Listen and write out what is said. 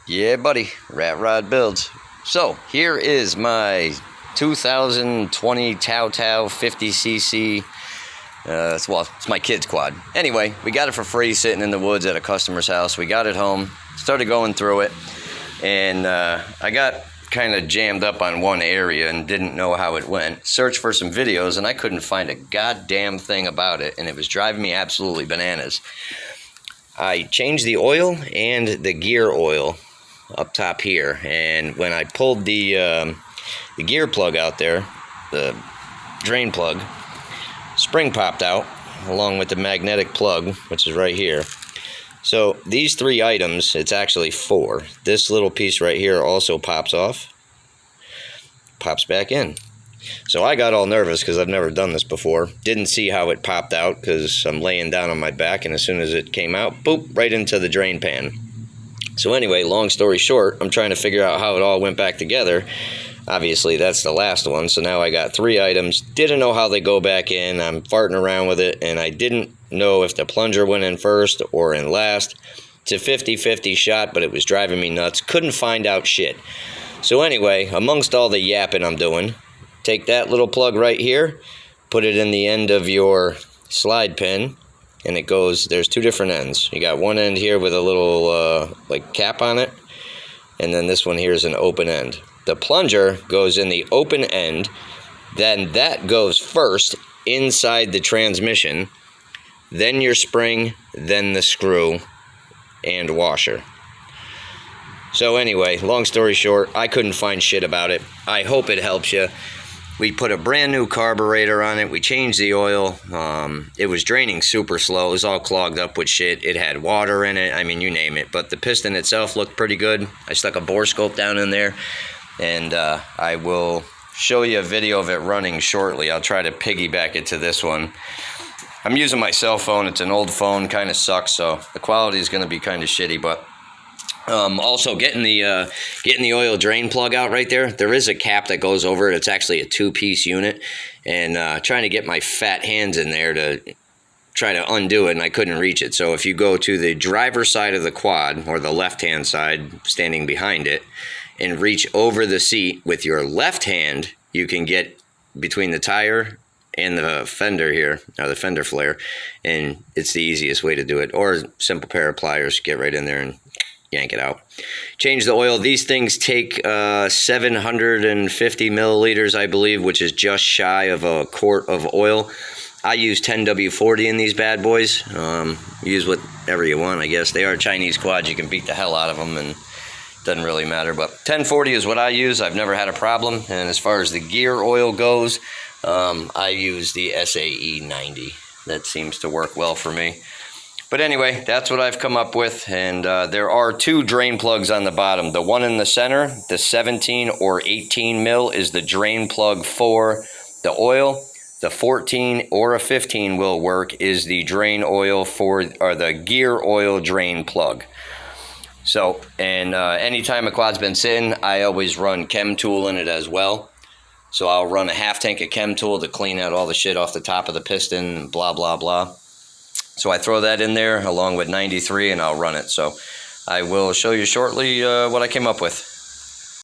Yeah, buddy, Rat Rod Builds. So, here is my 2020 Tao 50cc. It's my kid's quad. Anyway, we got it for free sitting in the woods at a customer's house. We got it home, started going through it, and I got kind of jammed up on one area and didn't know how it went. Searched for some videos, and I couldn't find a goddamn thing about it, and it was driving me absolutely bananas. I changed the oil and the gear oil up top here, and when I pulled the gear plug out there, the drain plug, spring popped out along with the magnetic plug, which is right here. So these three items, it's actually four. This little piece right here also pops off, pops back in. So I got all nervous because I've never done this before. Didn't see how it popped out because I'm laying down on my back, and as soon as it came out, boop, right into the drain pan. So anyway, long story short, I'm trying to figure out how it all went back together. Obviously, that's the last one, so now I got three items. Didn't know how they go back in. I'm farting around with it, and I didn't know if the plunger went in first or in last. It's a 50-50 shot, but it was driving me nuts. Couldn't find out shit. So anyway, amongst all the yapping I'm doing, take that little plug right here, put it in the end of your slide pin, and it goes, there's two different ends. You got one end here with a little like cap on it, and then this one here is an open end. The plunger goes in the open end, then that goes first inside the transmission, then your spring, then the screw and washer. So anyway, long story short, I couldn't find shit about it. I hope it helps you. We put a brand new carburetor on it. We changed the oil. It was draining super slow. It was all clogged up with shit. It had water in it. I mean, you name it. But the piston itself looked pretty good. I stuck a bore scope down in there. And I will show you a video of it running shortly. I'll try to piggyback it to this one. I'm using my cell phone. It's an old phone. Kind of sucks. So the quality is going to be kind of shitty. But also getting the oil drain plug out right there. There is a cap that goes over it. It's actually a two-piece unit, and trying to get my fat hands in there to try to undo it, and I couldn't reach it. So if you go to the driver's side of the quad, or the left-hand side standing behind it, and reach over the seat with your left hand, you can get between the tire and the fender here, or the fender flare, and it's the easiest way to do it. Or a simple pair of pliers, get right in there and yank it out. Change the oil. These things take 750 milliliters, I believe, which is just shy of a quart of oil. I use 10W40 in these bad boys. Use whatever you want, I guess. They are Chinese quads. You can beat the hell out of them, and it doesn't really matter. But 1040 is what I use. I've never had a problem. And as far as the gear oil goes, I use the SAE 90. That seems to work well for me. But anyway, that's what I've come up with, and there are two drain plugs on the bottom. The one in the center, the 17 or 18 mil, is the drain plug for the oil. The 14 or a 15 will work, is the drain oil or the gear oil drain plug. So, and anytime a quad's been sitting, I always run Chem Tool in it as well. So I'll run a half tank of Chem Tool to clean out all the shit off the top of the piston, blah, blah, blah. So I throw that in there along with 93, and I'll run it. So I will show you shortly what I came up with.